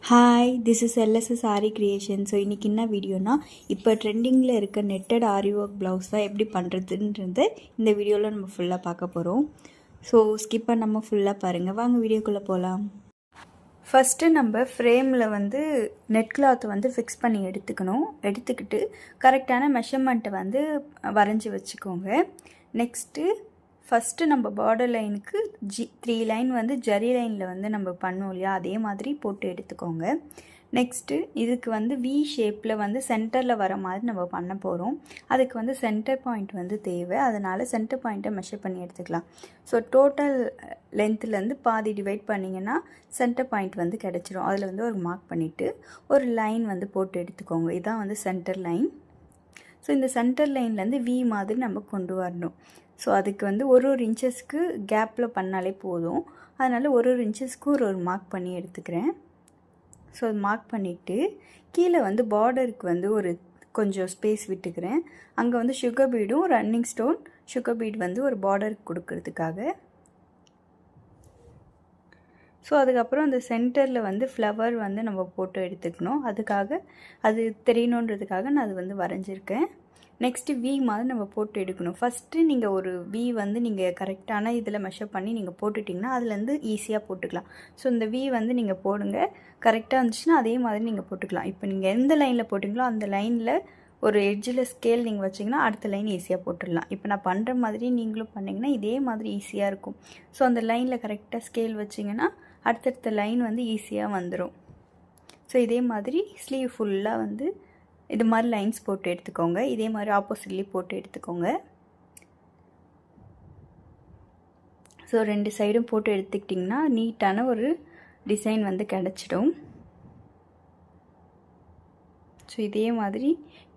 Hi, this is LSS aari creation. So இன்றைக்கி என்ன வீடியோனா, இப்போ ட்ரெண்டிங்கில் இருக்க நெட்டட் ஆரி ஒர்க் ப்ளவுஸ் தான் எப்படி பண்ணுறதுன்றது இந்த வீடியோவில் நம்ம ஃபுல்லாக பார்க்க போகிறோம். ஸோ ஸ்கிப் பண்ணாமல் ஃபுல்லாக பாருங்கள். வாங்க வீடியோக்குள்ளே போகலாம். ஃபஸ்ட்டு நம்ம ஃப்ரேமில் நெட் கிளாத் ஃபிக்ஸ் பண்ணி எடுத்துக்கிட்டு கரெக்டான மெஷர்மெண்ட்டை வரைஞ்சி வச்சுக்கோங்க. நெக்ஸ்ட்டு ஃபஸ்ட்டு நம்ம பார்டர் லைனுக்கு 3 லைன் ஜரி லைனில் நம்ம பண்ணோம் இல்லையா, அதே மாதிரி போட்டு எடுத்துக்கோங்க. நெக்ஸ்ட்டு இதுக்கு வி ஷேப்பில் சென்டரில் வர மாதிரி நம்ம பண்ண போகிறோம். அதுக்கு சென்டர் பாயிண்ட் தேவை. அதனால் சென்டர் பாயிண்ட்டை மெஷர் பண்ணி எடுத்துக்கலாம். ஸோ டோட்டல் லென்த்துலேருந்து பாதி டிவைட் பண்ணிங்கன்னா சென்டர் பாயிண்ட் கிடச்சிரும். அதில் ஒரு மார்க் பண்ணிவிட்டு ஒரு லைன் போட்டு எடுத்துக்கோங்க. இதுதான் சென்டர் லைன். ஸோ இந்த சென்டர் லைன்லேருந்து வி மாதிரி நம்ம கொண்டு வரணும். ஸோ அதுக்கு ஒரு இன்ச்சஸ்க்கு கேப்பில் பண்ணாலே போதும். அதனால் ஒரு இன்ச்சஸ்க்கு ஒரு மார்க் பண்ணி எடுத்துக்கிறேன். ஸோ அது மார்க் பண்ணிவிட்டு கீழே பார்டருக்கு ஒரு கொஞ்சம் ஸ்பேஸ் விட்டுக்கிறேன். அங்கே சுகர் பீடும் ரன்னிங் ஸ்டோன் சுகர் பீட் ஒரு பார்டருக்கு கொடுக்கறதுக்காக. ஸோ அதுக்கப்புறம் அந்த சென்டரில் ஃப்ளவர் நம்ம போட்டு எடுத்துக்கணும். அதுக்காக அது தெரியணுன்றதுக்காக நான் அது வரைஞ்சிருக்கேன். நெக்ஸ்ட்டு வி மாதிரி நம்ம போட்டு எடுக்கணும். ஃபஸ்ட்டு நீங்கள் ஒரு வி நீங்கள் கரெக்டான இதில் மெஷர் பண்ணி நீங்கள் போட்டுட்டிங்கன்னா அதுலேருந்து ஈஸியாக போட்டுக்கலாம். ஸோ இந்த வி நீங்கள் போடுங்க. கரெக்டாக இருந்துச்சுன்னா அதே மாதிரி நீங்கள் போட்டுக்கலாம். இப்போ நீங்கள் எந்த லைனில் போட்டிங்களோ அந்த லைனில் ஒரு எட்ஜில் ஸ்கேல் நீங்கள் வச்சிங்கன்னா அடுத்த லைன் ஈஸியாக போட்டுடலாம். இப்போ நான் பண்ணுற மாதிரி நீங்களும் பண்ணிங்கன்னா இதே மாதிரி ஈஸியாக இருக்கும். ஸோ அந்த லைனில் கரெக்டாக ஸ்கேல் வச்சிங்கன்னா அடுத்தடுத்த லைன் ஈஸியாக வந்துடும். ஸோ இதே மாதிரி ஸ்லீவ் ஃபுல்லாக இது மாதிரி லைன்ஸ் போட்டு எடுத்துக்கோங்க. இதே மாதிரி ஆப்போசிட்லேயே போட்டு எடுத்துக்கோங்க. ஸோ 2 சைடும் போட்டு எடுத்துக்கிட்டிங்கன்னா நீட்டான ஒரு டிசைன் கிடச்சிடும். ஸோ இதே மாதிரி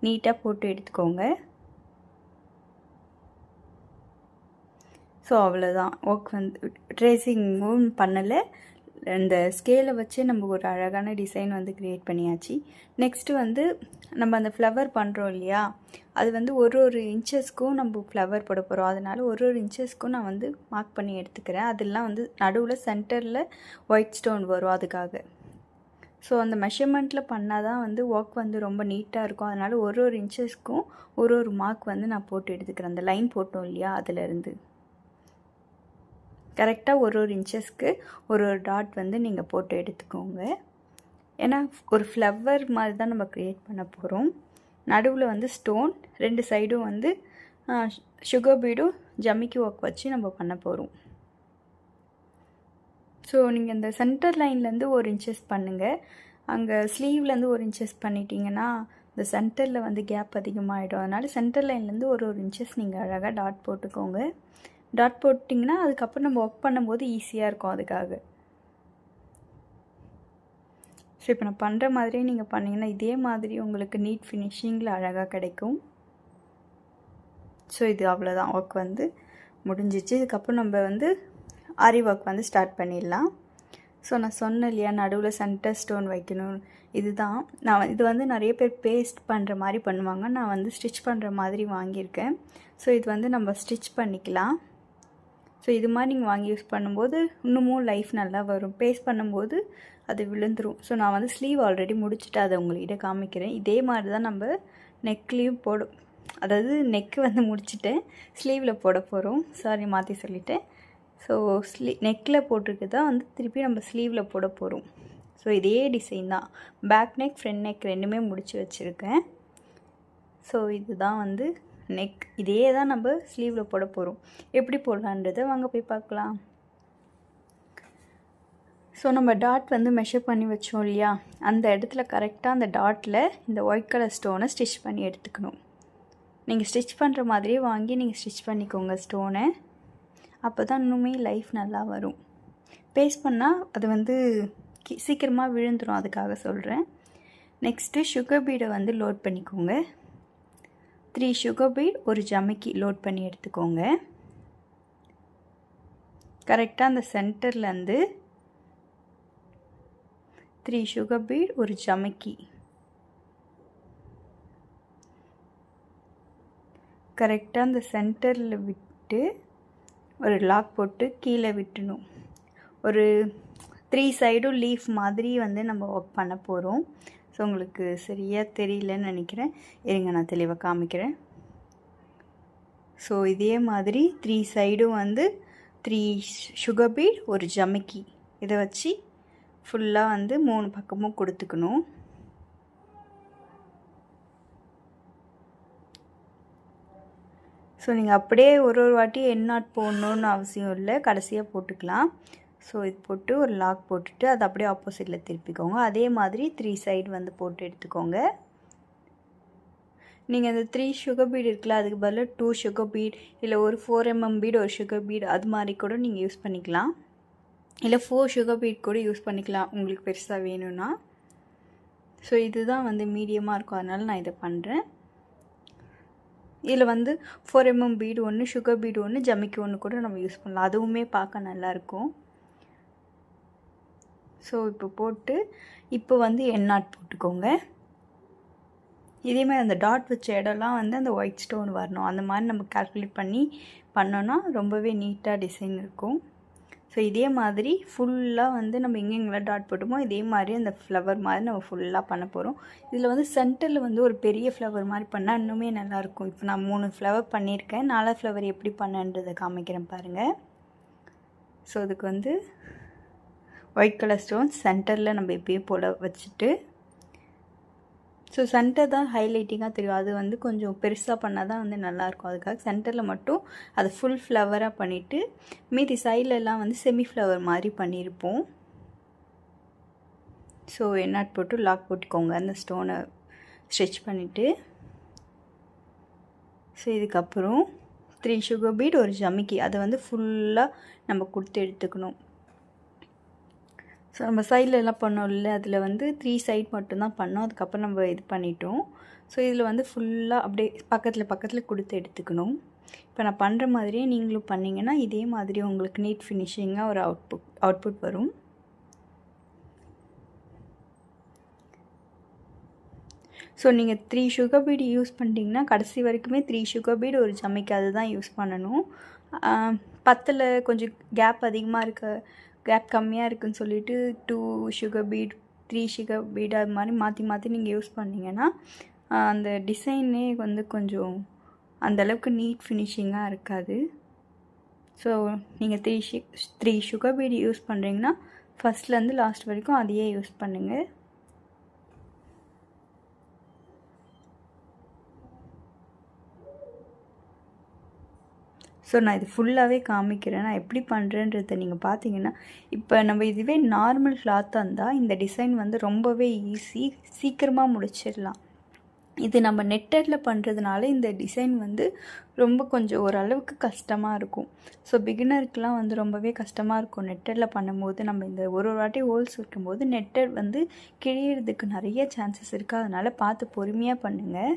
நீட்டாக போட்டு எடுத்துக்கோங்க. ஸோ அவ்வளோதான். ஒர்க் ட்ரேசிங்கும் பண்ணலை. இந்த ஸ்கேலை வச்சு நம்ம ஒரு அழகான டிசைன் க்ரியேட் பண்ணியாச்சு. நெக்ஸ்ட்டு நம்ம அந்த ஃப்ளவர் பண்ணுறோம் இல்லையா, அது ஒரு இன்ச்சஸ்க்கும் நம்ம ஃப்ளவர் போட போகிறோம். அதனால் ஒரு இன்ச்சஸ்க்கும் நான் மார்க் பண்ணி எடுத்துக்கிறேன். அதெல்லாம் நடுவில் சென்டரில் ஒயிட் ஸ்டோன் வரும் அதுக்காக. ஸோ அந்த மெஷர்மெண்ட்டில் பண்ணால் தான் ஒர்க் ரொம்ப நீட்டாக இருக்கும். அதனால் ஒரு இன்ச்சஸ்க்கும் ஒரு மார்க் நான் போட்டு எடுத்துக்கிறேன். அந்த லைன் போட்டோம் இல்லையா, அதிலேருந்து கரெக்டாக ஒரு இன்ச்சஸ்க்கு ஒரு டாட் நீங்கள் போட்டு எடுத்துக்கோங்க. ஏன்னா ஒரு ஃப்ளவர் மாதிரி தான் நம்ம க்ரியேட் பண்ண போகிறோம். நடுவில் ஸ்டோன், 2 சைடும் சுகர் பீடும் ஜமிக்கி ஒர்க் வச்சு நம்ம பண்ண போகிறோம். ஸோ நீங்கள் இந்த சென்டர் லைன்லேருந்து 1 இன்ச்சஸ் பண்ணுங்கள். அங்கே ஸ்லீவ்லேருந்து 1 இன்ச்சஸ் பண்ணிட்டீங்கன்னா இந்த சென்டரில் கேப் அதிகமாகிடும். அதனால் சென்டர் லைன்லேருந்து ஒரு இன்ச்சஸ் நீங்கள் அழகாக டாட் போட்டுக்கோங்க. டாட் போட்டிங்கன்னா அதுக்கப்புறம் நம்ம ஒர்க் பண்ணும்போது ஈஸியாக இருக்கும். அதுக்காக ஸோ இப்போ நான் பண்ணுற மாதிரியே நீங்கள் பண்ணிங்கன்னா இதே மாதிரி உங்களுக்கு நீட் ஃபினிஷிங்கில் அழகாக கிடைக்கும். ஸோ இது அவ்வளோதான். ஒர்க் முடிஞ்சிச்சு. இதுக்கப்புறம் நம்ம ஆரி ஒர்க் ஸ்டார்ட் பண்ணிடலாம். ஸோ நான் சொன்னேன் இல்லையா, நடுவில் சென்டர் ஸ்டோன் வைக்கணும். இதுதான் நான் இது நிறைய பேர் பேஸ்ட் பண்ணுற மாதிரி பண்ணுவாங்க. நான் ஸ்டிச் பண்ணுற மாதிரி வாங்கியிருக்கேன். ஸோ இது நம்ம ஸ்டிச் பண்ணிக்கலாம். ஸோ இது மாதிரி நீங்கள் வாங்கி யூஸ் பண்ணும்போது இன்னமும் லைஃப் நல்லா வரும். பேஸ்ட் பண்ணும்போது அது விழுந்துடும். ஸோ நான் ஸ்லீவ் ஆல்ரெடி முடிச்சுட்டு அதை உங்கள்கிட்ட காமிக்கிறேன். இதே மாதிரி தான் நம்ம நெக்லேயும் அதாவது நெக்கு முடிச்சுட்டேன், ஸ்லீவில் போட போகிறோம். சாரி, மாற்றி சொல்லிட்டேன். ஸோ நெக்கில் போட்டிருக்கு தான் திருப்பி நம்ம ஸ்லீவில் போட போகிறோம். ஸோ இதே டிசைன் தான். பேக் நெக், ஃப்ரண்ட் நெக் ரெண்டுமே முடித்து வச்சுருக்கேன். ஸோ இதுதான் நெக். இதே தான் நம்ம ஸ்லீவில் போட போகிறோம். எப்படி போடலான்றதை வாங்க போய் பார்க்கலாம். ஸோ நம்ம டாட் மெஷர் பண்ணி வச்சோம் இல்லையா, அந்த இடத்துல கரெக்டாக அந்த டாட்டில் இந்த ஒயிட் கலர் ஸ்டோனை ஸ்டிச் பண்ணி எடுத்துக்கணும். நீங்கள் ஸ்டிச் பண்ணுற மாதிரியே வாங்கி நீங்கள் ஸ்டிச் பண்ணிக்கோங்க ஸ்டோனை. அப்போ தான் இன்னுமே லைஃப் நல்லா வரும். பேஸ்ட் பண்ணால் அது சீக்கிரமாக விழுந்துடும். அதுக்காக சொல்கிறேன். நெக்ஸ்ட்டு சுகர் பீடை லோட் பண்ணிக்கோங்க. 3 சுகர் பீட், ஒரு ஜமிக்கி லோட் பண்ணி எடுத்துக்கோங்க. கரெக்டாக அந்த சென்டர்லேருந்து 3 சுகர் பீட், ஒரு ஜமிக்கி கரெக்டாக அந்த சென்டரில் விட்டு ஒரு லாக் போட்டு கீழே விட்டணும். ஒரு 3 சைடும் லீஃப் மாதிரி வந்து நம்ம ஒர்க் பண்ண போகிறோம். ஸோ உங்களுக்கு சரியாக தெரியலன்னு நினைக்கிறேன். இருங்க நான் தெளிவாக காமிக்கிறேன். ஸோ இதே மாதிரி 3 சைடும் வந்து 3 சுகர் பீட், ஒரு ஜமிக்கி, இதை வச்சு ஃபுல்லாக வந்து 3 பக்கமும் கொடுத்துக்கணும். ஸோ நீங்கள் அப்படியே ஒரு வாட்டி எண்ணாட் போடணுன்னு அவசியம் இல்லை, கடைசியாக போட்டுக்கலாம். ஸோ இது போட்டு ஒரு லாக் போட்டுட்டு அதை அப்படியே ஆப்போசிட்டில் திருப்பிக்கோங்க. அதே மாதிரி 3 சைடு வந்து போட்டு எடுத்துக்கோங்க. நீங்கள் அந்த 3 சுகர் பீட் இருக்குல்ல, அதுக்கு பதிலாக 2 சுகர் பீட், இல்லை ஒரு 4 mm பீட், ஒரு சுகர் பீட், அது மாதிரி கூட நீங்கள் யூஸ் பண்ணிக்கலாம். இல்லை 4 சுகர் பீட் கூட யூஸ் பண்ணிக்கலாம் உங்களுக்கு பெருசாக வேணும்னா. ஸோ இதுதான் வந்து மீடியமாக இருக்கும், அதனால் நான் இதை பண்ணுறேன். இதில் வந்து 4 mm பீடு ஒன்று, சுகர் பீடு ஒன்று, ஜமிக்கி ஒன்று கூட நம்ம யூஸ் பண்ணலாம். அதுவுமே பார்க்க நல்லாயிருக்கும். ஸோ இப்போ போட்டு இப்போ வந்து எண்ணாட் போட்டுக்கோங்க. இதேமாதிரி அந்த டாட் வச்ச இடம்லாம் வந்து அந்த ஒயிட் ஸ்டோன் வரணும். அந்த மாதிரி நம்ம கால்குலேட் பண்ணி பண்ணோன்னா ரொம்பவே நீட்டாக டிசைன் இருக்கும். ஸோ இதே மாதிரி ஃபுல்லாக வந்து நம்ம எங்கெங்கெல்லாம் டாட் போட்டோமோ இதே மாதிரி அந்த ஃப்ளவர் மாதிரி நம்ம ஃபுல்லாக பண்ண போகிறோம். இதில் வந்து சென்டரில் வந்து ஒரு பெரிய ஃப்ளவர் மாதிரி பண்ணால் இன்னுமே நல்லாயிருக்கும். இப்போ நான் 3 ஃப்ளவர் பண்ணியிருக்கேன். 4 ஃப்ளவர் எப்படி பண்ணன்றதை காமிக்கிறேன் பாருங்கள். ஸோ அதுக்கு வந்து ஒயிட் கலர் ஸ்டோன் சென்டரில் நம்ம எப்பயும் போல் வச்சுட்டு, ஸோ சென்டர் தான் ஹைலைட்டிங்காக தெரியும். அது வந்து கொஞ்சம் பெருசாக பண்ணால் தான் வந்து நல்லாயிருக்கும். அதுக்காக சென்டரில் மட்டும் அதை ஃபுல் ஃப்ளவராக பண்ணிவிட்டு மீதி சைட்லலாம் வந்து செமி ஃப்ளவர் மாதிரி பண்ணியிருப்போம். ஸோ எண்ணாட் போட்டு லாக் போட்டுக்கோங்க அந்த ஸ்டோனை ஸ்டிச் பண்ணிவிட்டு. ஸோ இதுக்கப்புறம் 3 சுகர் பீட், ஒரு ஜமிக்கி, அதை வந்து ஃபுல்லாக நம்ம கொடுத்து எடுத்துக்கணும். ஸோ நம்ம சைடில் எல்லாம் பண்ணோம்ல, அதில் வந்து 3 சைட் மட்டும்தான் பண்ணோம். அதுக்கப்புறம் நம்ம இது பண்ணிட்டோம். ஸோ இதில் வந்து ஃபுல்லாக அப்படியே பக்கத்தில் கொடுத்து எடுத்துக்கணும். இப்போ நான் பண்ணுற மாதிரியே நீங்களும் பண்ணிங்கன்னா இதே மாதிரி உங்களுக்கு நீட் ஃபினிஷிங்காக ஒரு அவுட்புட் வரும். ஸோ நீங்கள் 3 சுகர் பீடு யூஸ் பண்ணிட்டீங்கன்னா கடைசி வரைக்குமே 3 சுகர் பீடு, ஒரு ஜமிக்கி அது தான் யூஸ் பண்ணணும். 10ல் கொஞ்சம் கேப் அதிகமாக கேப் கம்மியாக இருக்குதுன்னு சொல்லிவிட்டு 2 சுகர் பீட், 3 சுகர் பீட் அது மாதிரி மாற்றி நீங்கள் யூஸ் பண்ணிங்கன்னா அந்த டிசைனே வந்து கொஞ்சம் அந்தளவுக்கு நீட் ஃபினிஷிங்காக இருக்காது. ஸோ நீங்கள் 3 சுகர் பீட் யூஸ் பண்ணுறீங்கன்னா ஃபஸ்ட்லேருந்து லாஸ்ட் வரைக்கும் அதையே யூஸ் பண்ணுங்கள். ஸோ நான் இது ஃபுல்லாகவே காமிக்கிறேன், நான் எப்படி பண்ணுறேன்றதை நீங்கள் பார்த்தீங்கன்னா. இப்போ நம்ம இதுவே நார்மல் கிளாத்தாக இருந்தால் இந்த டிசைன் வந்து ரொம்பவே ஈஸி, சீக்கிரமாக முடிச்சிடலாம். இது நம்ம நெட்டடில் பண்ணுறதுனால இந்த டிசைன் வந்து ரொம்ப கொஞ்சம் ஓரளவுக்கு கஷ்டமாக இருக்கும். ஸோ பிகினருக்குலாம் வந்து ரொம்பவே கஷ்டமாக இருக்கும் நெட்டடில் பண்ணும்போது. நம்ம இந்த ஒரு வாட்டி ஹோல்ஸ் வைக்கும்போது நெட்டட் வந்து கிழியறதுக்கு நிறைய சான்சஸ் இருக்குது. அதனால் பார்த்து பொறுமையாக பண்ணுங்கள்.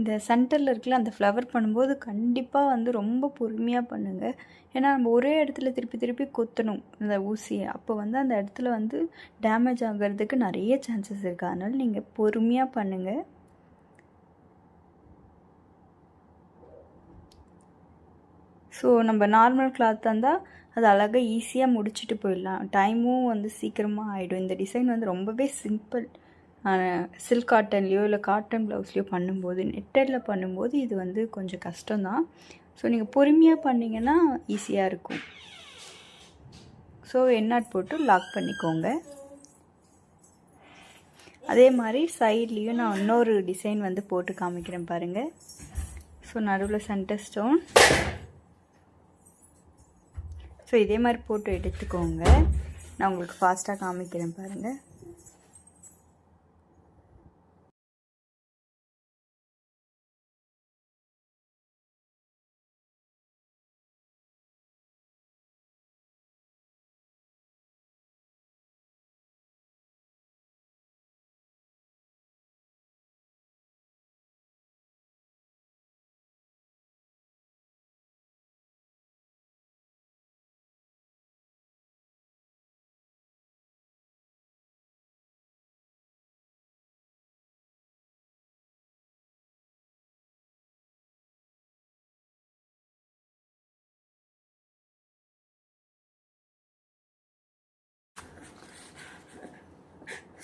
இந்த சென்டரில் இருக்குல்ல, அந்த ஃப்ளவர் பண்ணும்போது கண்டிப்பாக வந்து ரொம்ப பொறுமையாக பண்ணுங்கள். ஏன்னா நம்ம ஒரே இடத்துல திருப்பி கொத்தணும் அந்த ஊசியை. அப்போ வந்து அந்த இடத்துல வந்து டேமேஜ் ஆகிறதுக்கு நிறைய சான்சஸ் இருக்குது. அதனால் நீங்கள் பொறுமையாக பண்ணுங்கள். ஸோ நம்ம நார்மல் கிளாத்தாக இருந்தால் அது அழகாக ஈஸியாக முடிச்சுட்டு போயிடலாம். டைமும் வந்து சீக்கிரமாக ஆகிடும். இந்த டிசைன் வந்து ரொம்பவே சிம்பிள். சில்க் காட்டன்லேயோ இல்லை காட்டன் ப்ளவுஸ்லேயோ பண்ணும்போது, நெட்டடில் பண்ணும்போது இது வந்து கொஞ்சம் கஷ்டம்தான். ஸோ நீங்கள் பொறுமையாக பண்ணிங்கன்னா ஈஸியாக இருக்கும். ஸோ எண்ணாட் போட்டு லாக் பண்ணிக்கோங்க. அதே மாதிரி சைட்லேயும் நான் இன்னொரு டிசைன் வந்து போட்டு காமிக்கிறேன் பாருங்கள். ஸோ நடுவில் சென்டர் ஸ்டோன். ஸோ இதே மாதிரி போட்டு எடுத்துக்கோங்க. நான் உங்களுக்கு ஃபாஸ்ட்டாக காமிக்கிறேன் பாருங்கள்.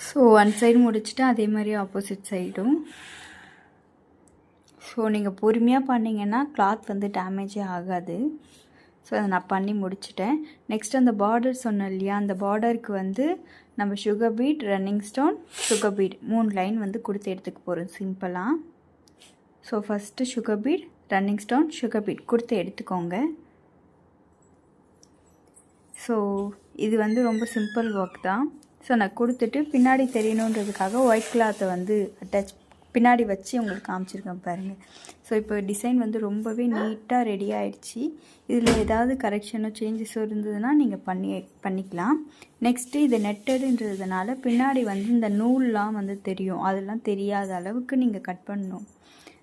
ஸோ ஒன் சைடு முடிச்சுட்டு அதே மாதிரி ஆப்போசிட் சைடும். ஸோ நீங்கள் பொறுமையாக பண்ணிங்கன்னா கிளாத் வந்து டேமேஜே ஆகாது. ஸோ அதை நான் பண்ணி முடிச்சிட்டேன். நெக்ஸ்ட் அந்த பார்டர் சொன்னேன் இல்லையா, அந்த பார்டருக்கு வந்து நம்ம sugar beat, running stone, sugar beat 3 line வந்து கொடுத்து எடுத்துக்க போகிறோம் சிம்பிளாக. So first sugar beat, running stone, sugar beat கொடுத்து எடுத்துக்கோங்க. ஸோ இது வந்து ரொம்ப சிம்பிள் ஒர்க் தான். ஸோ நான் கொடுத்துட்டு பின்னாடி தெரியணுன்றதுக்காக ஒயிட் கிளாத்தை வந்து அட்டாச் பின்னாடி வச்சு உங்களுக்கு காமிச்சிருக்கேன் பாருங்கள். ஸோ இப்போ டிசைன் வந்து ரொம்பவே நீட்டாக ரெடி ஆகிடுச்சி. இதில் ஏதாவது கரெக்ஷனோ சேஞ்சஸோ இருந்ததுன்னா நீங்கள் பண்ணிக்கலாம். நெக்ஸ்ட்டு இது நெட்டடுன்றதுனால பின்னாடி வந்து இந்த நூல்லாம் வந்து தெரியும், அதெல்லாம் தெரியாத அளவுக்கு நீங்கள் கட் பண்ணணும்.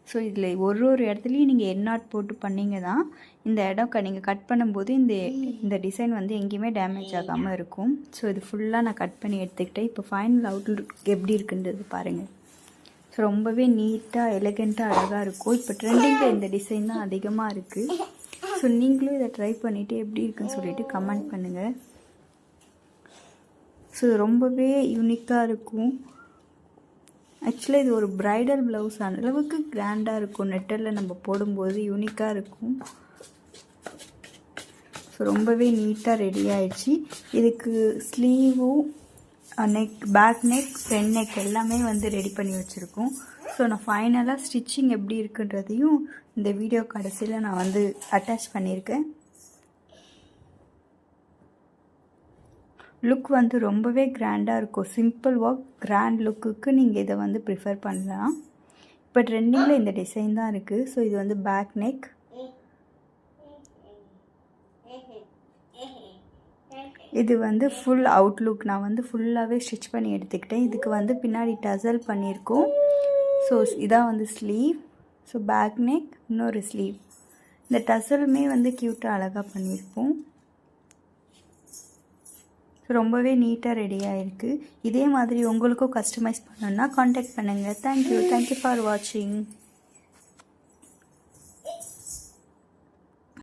ஸோ இதில் ஒரு இடத்துலையும் நீங்கள் எண்ணாட் போட்டு பண்ணிங்க தான் இந்த இடம் நீங்கள் கட் பண்ணும்போது இந்த டிசைன் வந்து எங்கேயுமே டேமேஜ் ஆகாமல் இருக்கும். ஸோ இது ஃபுல்லாக நான் கட் பண்ணி எடுத்துக்கிட்டேன். இப்போ ஃபைனல் அவுட்லுக் எப்படி இருக்குன்றது பாருங்கள். ஸோ ரொம்பவே நீட்டாக எலகெண்ட்டாக அழகாக இருக்கும். இப்போ ட்ரெண்டிங்கில் இந்த டிசைன் தான் அதிகமாக இருக்குது. ஸோ நீங்களும் இதை ட்ரை பண்ணிவிட்டு எப்படி இருக்குன்னு சொல்லிவிட்டு கமெண்ட் பண்ணுங்கள். ஸோ ரொம்பவே யூனிக்காக இருக்கும். ஆக்சுவலாக இது ஒரு ப்ரைடல் ப்ளவுஸ் அளவுக்கு கிராண்டாக இருக்கும். நெட்டரில் நம்ம போடும்போது யூனிக்காக இருக்கும். ஸோ ரொம்பவே நீட்டாக ரெடி ஆகிடுச்சு. இதுக்கு ஸ்லீவும் neck, back neck, front neck எல்லாமே வந்து ரெடி பண்ணி வச்சுருக்கோம். ஸோ நான் ஃபைனலாக ஸ்டிச்சிங் எப்படி இருக்குன்றதையும் இந்த வீடியோ கடைசியில் நான் வந்து அட்டாச் பண்ணியிருக்கேன். லுக் வந்து ரொம்பவே கிராண்டாக இருக்கும். சிம்பிள் ஒர்க், கிராண்ட் லுக்குக்கு நீங்கள் இதை வந்து ப்ரிஃபர் பண்ணலாம். இப்போ ட்ரெண்டிங்கில் இந்த டிசைன் தான் இருக்குது. ஸோ இது வந்து பேக் நெக். இது வந்து ஃபுல் அவுட்லுக். நான் வந்து ஃபுல்லாகவே ஸ்டிச் பண்ணி எடுத்துக்கிட்டேன். இதுக்கு வந்து பின்னாடி டசல் பண்ணியிருக்கோம். ஸோ இதான் வந்து ஸ்லீவ். ஸோ பேக் நெக், இன்னொரு ஸ்லீவ். இந்த டசலுமே வந்து க்யூட்டாக அழகாக பண்ணியிருப்போம். ஸோ ரொம்பவே நீட்டாக ரெடி ஆகிருக்கு. இதே மாதிரி உங்களுக்கும் கஸ்டமைஸ் பண்ணணுன்னா காண்டாக்ட் பண்ணுங்கள். தேங்க்யூ ஃபார் வாட்சிங்.